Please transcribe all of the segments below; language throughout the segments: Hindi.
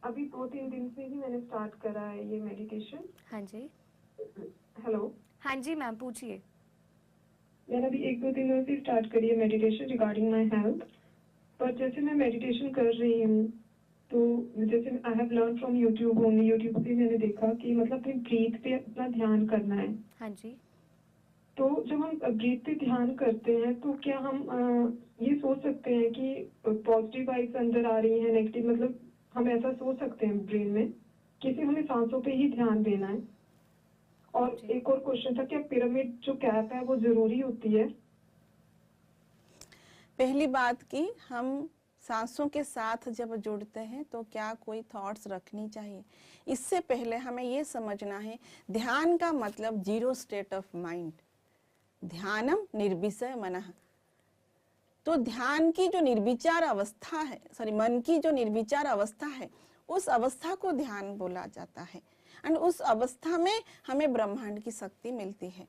अभी 2-3 दिन से ही मैंने स्टार्ट करा है ये मेडिटेशन। हाँ जी। हेलो। हाँ जी मैम, पूछिए। मैंने अभी 1-2 दिनों से स्टार्ट करी है मेडिटेशन रिगार्डिंग माय हेल्थ। पर जैसे मैं मेडिटेशन कर रही हूँ तो जैसे I have learn from YouTube only, YouTube से मैंने देखा कि मतलब अपनी ब्रीथ पे अपना ध्यान करना है। हाँ जी। तो जब हम ब्रीथ पे ध्यान करते हैं तो क्या हम ये सोच सकते हैं कि पॉजिटिव वाइब्स अंदर आ रही हैं, नेगेटिव, मतलब हम ऐसा सोच सकते हैं ब्रेन में कि सिर्फ हमें सांसों पे ही ध्यान देना है? और जी। एक और क्वेश्चन था, क्या पिरामिड जो कैप है वो जरूरी होती है? पहली बात कि हम सांसों के साथ जब जुड़ते हैं तो क्या कोई थॉट्स रखनी चाहिए, इससे पहले हमें ये समझना है ध्यान का मतलब जीरो स्टेट ऑफ माइंड, ध्यानम निर्विषय मनः। तो ध्यान की जो निर्विचार अवस्था है, सॉरी मन की जो निर्विचार अवस्था है, उस अवस्था को ध्यान बोला जाता है। एंड उस अवस्था में हमें ब्रह्मांड की शक्ति मिलती है।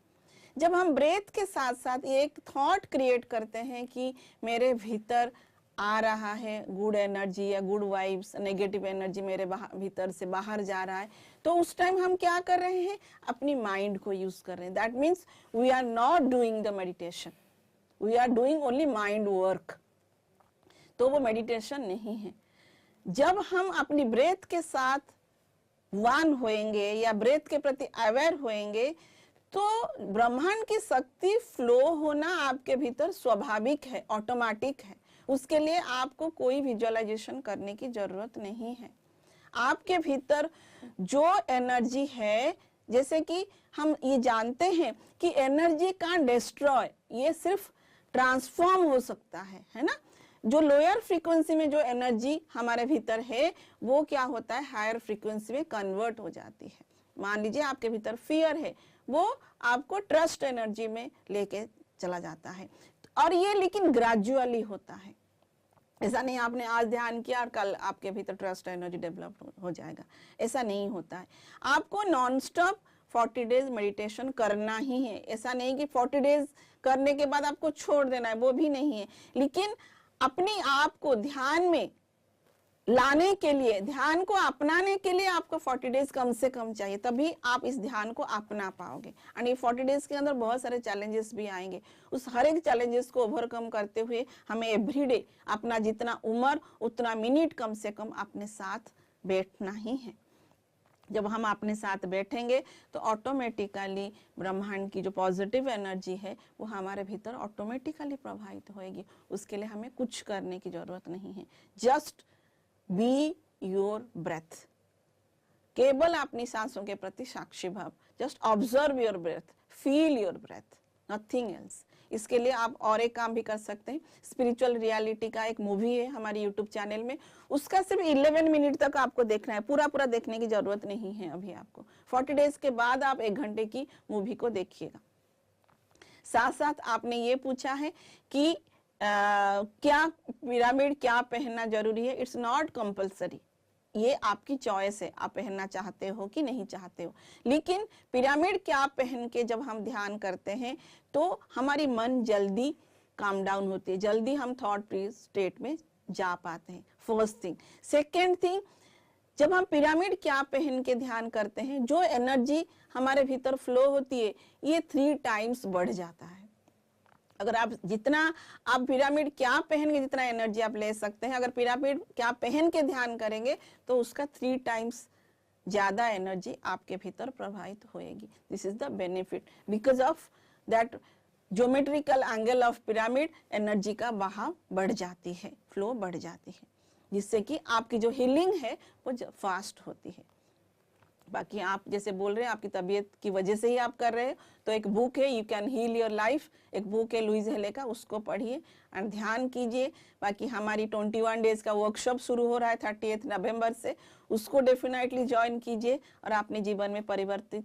जब हम ब्रेथ के साथ साथ ये एक थॉट क्रिएट करते हैं कि मेरे भीतर आ रहा है गुड एनर्जी या गुड वाइब्स, नेगेटिव एनर्जी मेरे भीतर से बाहर जा रहा है, तो उस टाइम हम क्या कर रहे हैं, अपनी माइंड को यूज कर रहे हैं। That means we are not doing the meditation, we are doing only mind work. तो वो मेडिटेशन नहीं है। जब हम अपनी ब्रेथ के साथ वन होएंगे या ब्रेथ के प्रति अवेयर होएंगे तो ब्रह्मांड की शक्ति फ्लो होना आपके भीतर स्वाभाविक है, ऑटोमेटिक है। उसके लिए आपको कोई विजुअलाइजेशन करने की जरूरत नहीं है। आपके भीतर जो एनर्जी है, जैसे कि हम ये जानते हैं कि एनर्जी का डिस्ट्रॉय, ये सिर्फ ट्रांसफॉर्म हो सकता है ना। जो लोअर फ्रीक्वेंसी में जो एनर्जी हमारे भीतर है वो क्या होता है, हायर फ्रीक्वेंसी में कन्वर्ट हो जाती है। मान लीजिए आपके भीतर फियर है, वो आपको ट्रस्ट एनर्जी में लेके चला जाता है। और ये लेकिन ग्रेजुअली होता है, ऐसा नहीं आपने आज ध्यान किया और कल आपके भीतर ट्रस्ट एनर्जी डेवलप हो जाएगा, ऐसा नहीं होता है। आपको नॉन स्टॉप 40 डेज मेडिटेशन करना ही है। ऐसा नहीं कि 40 डेज करने के बाद आपको छोड़ देना है, वो भी नहीं है। लेकिन अपने आप को ध्यान में लाने के लिए, ध्यान को अपनाने के लिए आपको 40 डेज कम से कम चाहिए, तभी आप इस ध्यान को अपना पाओगे। और ये 40 डेज के अंदर बहुत सारे चैलेंजेस भी आएंगे। उस हर एक चैलेंजेस को ओवरकम करते हुए हमें एवरीडे अपना जितना उम्र उतना मिनट कम से कम अपने साथ बैठना ही है। जब हम अपने साथ बैठेंगे तो ऑटोमेटिकली ब्रह्मांड की जो पॉजिटिव एनर्जी है वो हमारे भीतर ऑटोमेटिकली प्रभावित होएगी। उसके लिए हमें कुछ करने की जरूरत नहीं है। जस्ट बी योर ब्रेथ, केवल अपनी सांसों के प्रति साक्षी भाव, just observe your breath, feel your breath, nothing else. इसके लिए आप और एक काम भी कर सकते हैं। स्पिरिचुअल रियलिटी का एक मूवी है हमारे यूट्यूब चैनल में, उसका सिर्फ 11 मिनट तक आपको देखना है, पूरा पूरा देखने की जरूरत नहीं है अभी आपको। 40 डेज के बाद आप 1 घंटे की मूवी को देखिएगा। साथ साथ आपने ये पूछा है कि क्या पिरामिड क्या पहनना जरूरी है। इट्स नॉट कंपल्सरी, ये आपकी चॉइस है, आप पहनना चाहते हो कि नहीं चाहते हो। लेकिन पिरामिड क्या पहन के जब हम ध्यान करते हैं तो हमारी मन जल्दी काम डाउन होती है, जल्दी हम थॉट फ्री स्टेट में जा पाते हैं, फर्स्ट थिंग। सेकेंड थिंग, जब हम पिरामिड क्या पहन के ध्यान करते हैं, जो एनर्जी हमारे भीतर फ्लो होती है ये 3 टाइम्स बढ़ जाता है। अगर आप जितना आप पिरामिड क्या पहन के जितना एनर्जी आप ले सकते हैं, अगर पिरामिड क्या पहन के ध्यान करेंगे तो उसका 3 टाइम्स ज्यादा एनर्जी आपके भीतर प्रभावित होएगी। This is the benefit, because of that geometrical angle of pyramid energy का बहाव बढ़ जाती है, फ्लो बढ़ जाती है, जिससे कि आपकी जो हीलिंग है वो फास्ट होती है। बाकी आप जैसे बोल रहे हैं आपकी तबीयत की वजह से ही आप कर रहे हैं, तो एक बुक है you can heal your life, एक बुक है लुइस हेले का, उसको पढ़िए और ध्यान कीजिए। बाकी हमारी 21 डेज का वर्कशॉप शुरू हो रहा है 30 नवंबर से, उसको डेफिनेटली ज्वाइन कीजिए और अपने जीवन में परिवर्तित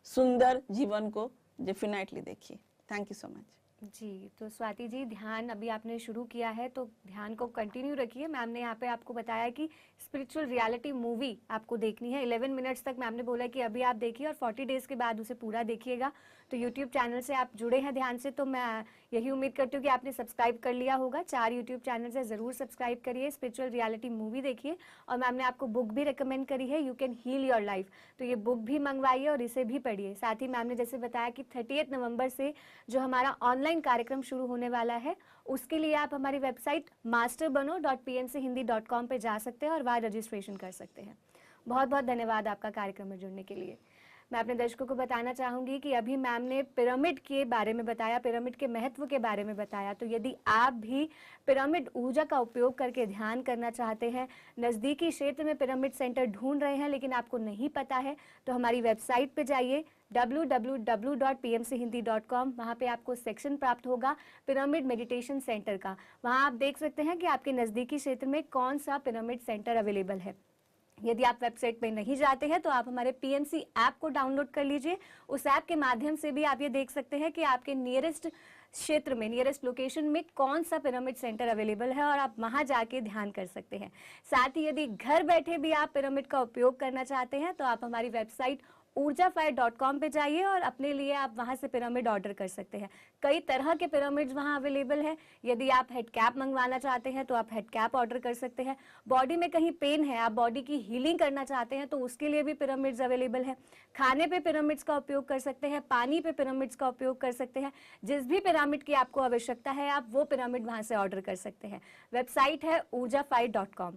सुंदर जीवन को डेफिनेटली देखिए। Thank you so much. जी, तो स्वाति जी, ध्यान अभी आपने शुरू किया है तो ध्यान को कंटिन्यू रखिए। मैम ने यहाँ पे आपको बताया कि स्पिरिचुअल रियलिटी मूवी आपको देखनी है 11 मिनट्स तक। मैम ने बोला कि अभी आप देखिए और 40 डेज के बाद उसे पूरा देखिएगा। तो यूट्यूब चैनल से आप जुड़े हैं ध्यान से, तो मैं यही उम्मीद करती हूँ कि आपने सब्सक्राइब कर लिया होगा। 4 यूट्यूब चैनल से ज़रूर सब्सक्राइब करिए, स्पिरिचुअल रियलिटी मूवी देखिए, और मैम ने आपको बुक भी रिकमेंड करी है, you can heal your life, तो ये बुक भी मंगवाइए और इसे भी पढ़िए। साथ ही मैम ने जैसे बताया कि 30 नवंबर से जो हमारा ऑनलाइन कार्यक्रम शुरू होने वाला है, उसके लिए आप हमारी वेबसाइट masterbano.pmchindi.com पे जा सकते हैं और वहाँ रजिस्ट्रेशन कर सकते हैं। बहुत बहुत धन्यवाद आपका कार्यक्रम में जुड़ने के लिए। मैं अपने दर्शकों को बताना चाहूँगी कि अभी मैम ने पिरामिड के बारे में बताया, पिरामिड के महत्व के बारे में बताया। तो यदि आप भी पिरामिड ऊर्जा का उपयोग करके ध्यान करना चाहते हैं, नज़दीकी क्षेत्र में पिरामिड सेंटर ढूंढ रहे हैं लेकिन आपको नहीं पता है, तो हमारी वेबसाइट पे जाइए www.pmchindi.com। वहाँ पे आपको सेक्शन प्राप्त होगा पिरामिड मेडिटेशन सेंटर का। वहाँ आप देख सकते हैं कि आपके नज़दीकी क्षेत्र में कौन सा पिरामिड सेंटर अवेलेबल है। यदि आप वेबसाइट पे नहीं जाते हैं तो आप हमारे पीएमसी ऐप को डाउनलोड कर लीजिए। उस ऐप के माध्यम से भी आप ये देख सकते हैं कि आपके नियरेस्ट क्षेत्र में, नियरेस्ट लोकेशन में कौन सा पिरामिड सेंटर अवेलेबल है और आप वहां जाके ध्यान कर सकते हैं। साथ ही यदि घर बैठे भी आप पिरामिड का उपयोग करना चाहते हैं तो आप हमारी वेबसाइट ऊर्जाफायर.com पे जाइए और अपने लिए आप वहां से पिरामिड ऑर्डर कर सकते हैं। कई तरह के पिरामिड्स वहां अवेलेबल है। यदि आप हेड कैप मंगवाना चाहते हैं तो आप हेड कैप ऑर्डर कर सकते हैं। बॉडी में कहीं पेन है, आप बॉडी की हीलिंग करना चाहते हैं तो उसके लिए भी पिरामिड्स अवेलेबल है। खाने पे पिरामिड्स का उपयोग कर सकते हैं, पानी पे पिरामिड्स का उपयोग कर सकते हैं। जिस भी पिरामिड की आपको आवश्यकता है आप वो पिरामिड वहां से ऑर्डर कर सकते हैं। वेबसाइट है ऊर्जाफायर.com।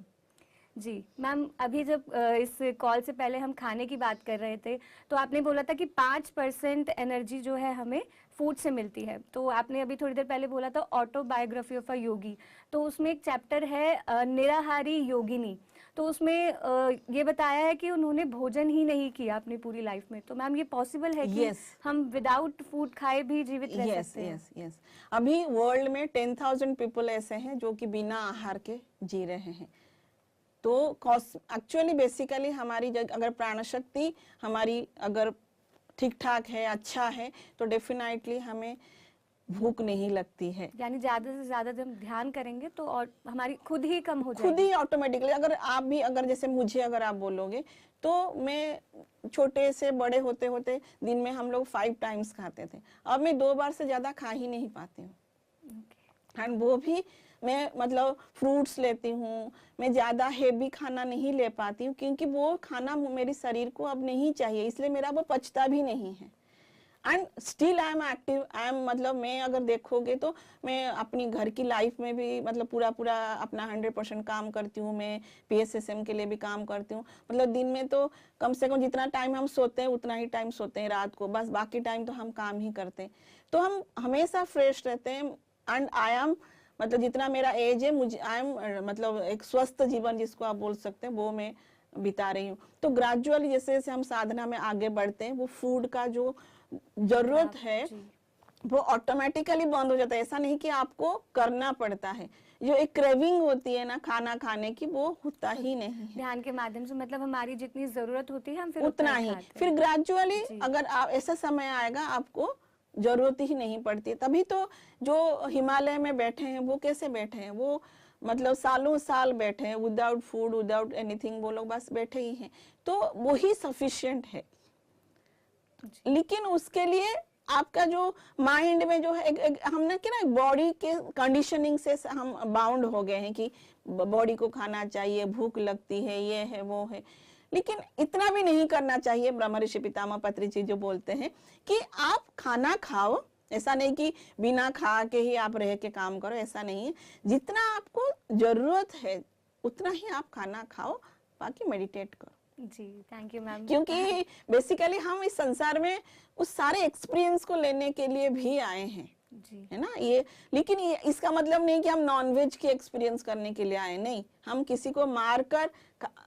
जी मैम, अभी जब इस कॉल से पहले हम खाने की बात कर रहे थे तो आपने बोला था कि 5% एनर्जी जो है हमें फूड से मिलती है। तो आपने अभी थोड़ी देर पहले बोला था ऑटोबायोग्राफी ऑफ अ योगी, तो उसमें एक चैप्टर है निराहारी योगिनी, तो उसमें ये बताया है कि उन्होंने भोजन ही नहीं किया अपनी पूरी लाइफ में। तो मैम ये पॉसिबल है कि हम विदाउट फूड खाए भी जीवित रह सकते हैं? यस। अभी वर्ल्ड में 10,000 पीपल ऐसे हैं जो कि बिना आहार के जी रहे हैं। तो एक्चुअली बेसिकली हमारी अगर प्राण शक्ति हमारी अगर ठीक ठाक है, अच्छा है, तो डेफिनेटली हमें भूख नहीं लगती है। यानी ज्यादा से ज्यादा जब ध्यान करेंगे तो और हमारी खुद ही कम हो जाएगी, खुद ही ऑटोमेटिकली। अगर आप भी अगर जैसे मुझे अगर आप बोलोगे तो मैं छोटे से बड़े होते होते दिन में हम लोग 5 टाइम्स खाते थे, अब मैं 2 बार से ज्यादा खा ही नहीं पाती हूँ। एंड वो भी मैं मतलब फ्रूट्स लेती हूँ, मैं ज़्यादा हेवी खाना नहीं ले पाती हूँ क्योंकि वो खाना मेरे शरीर को अब नहीं चाहिए, इसलिए मेरा वो पचता भी नहीं है। And still I am active, I am मतलब मैं अगर देखोगे तो मैं अपनी घर की लाइफ में भी मतलब पूरा अपना 100% काम करती हूँ। मैं PSSM के लिए भी काम करती हूँ। मतलब दिन में तो कम से कम जितना टाइम हम सोते हैं उतना ही टाइम सोते हैं रात को, बस बाकी टाइम तो हम काम ही करते हैं। तो हम हमेशा फ्रेश रहते हैं। एंड आई एम मतलब जितना मेरा एज है, मुझे आई एम मतलब एक स्वस्थ जीवन जिसको आप बोल सकते हैं वो मैं बिता रही हूँ। तो ग्रेजुअली जैसे जैसे हम साधना में आगे बढ़ते हैं वो फूड का जो जरूरत है वो ऑटोमेटिकली बंद हो जाता है। ऐसा नहीं कि आपको करना पड़ता है, जो एक क्रेविंग होती है ना खाना खाने की वो होता ही नहीं है। ध्यान के माध्यम से मतलब हमारी जितनी जरूरत होती है हम फिर उतना ही, फिर ग्रेजुअली अगर आप ऐसा समय आएगा आपको जरूरत ही नहीं पड़ती। तभी तो जो हिमालय में बैठे हैं वो कैसे बैठे हैं, वो मतलब सालों साल बैठे हैं विदाउट फूड विदाउट एनीथिंग, वो लोग बस बैठे ही हैं। तो वो ही सफिशिएंट है। लेकिन उसके लिए आपका जो माइंड में जो है हमने क्या ना बॉडी के कंडीशनिंग से हम बाउंड हो गए हैं कि बॉडी को खाना चाहिए, भूख लगती है, ये है वो है। लेकिन इतना भी नहीं करना चाहिए। ब्रह्म ऋषि पितामह पत्री जी जो बोलते हैं कि आप खाना खाओ, ऐसा नहीं कि बिना खा के ही आप रह के काम करो, ऐसा नहीं है। जितना आपको जरूरत है उतना ही आप खाना खाओ, बाकी मेडिटेट करो। जी थैंक यू मैम। क्योंकि बेसिकली हम इस संसार में उस सारे एक्सपीरियंस को लेने के लिए भी आए हैं जी, है ना ये। लेकिन ये इसका मतलब नहीं कि हम नॉनवेज की एक्सपीरियंस करने के लिए आए, नहीं। हम किसी को मारकर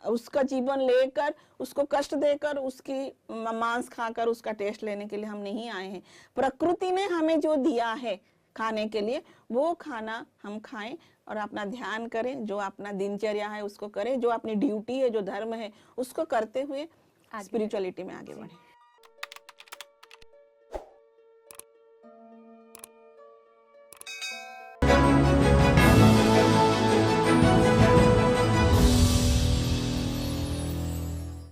उसका जीवन लेकर उसको कष्ट देकर उसकी मांस खाकर उसका टेस्ट लेने के लिए हम नहीं आए हैं। प्रकृति ने हमें जो दिया है खाने के लिए वो खाना हम खाएं और अपना ध्यान करें, जो अपना दिनचर्या है उसको करें, जो अपनी ड्यूटी है, जो धर्म है उसको करते हुए स्पिरिचुअलिटी में आगे बढ़े।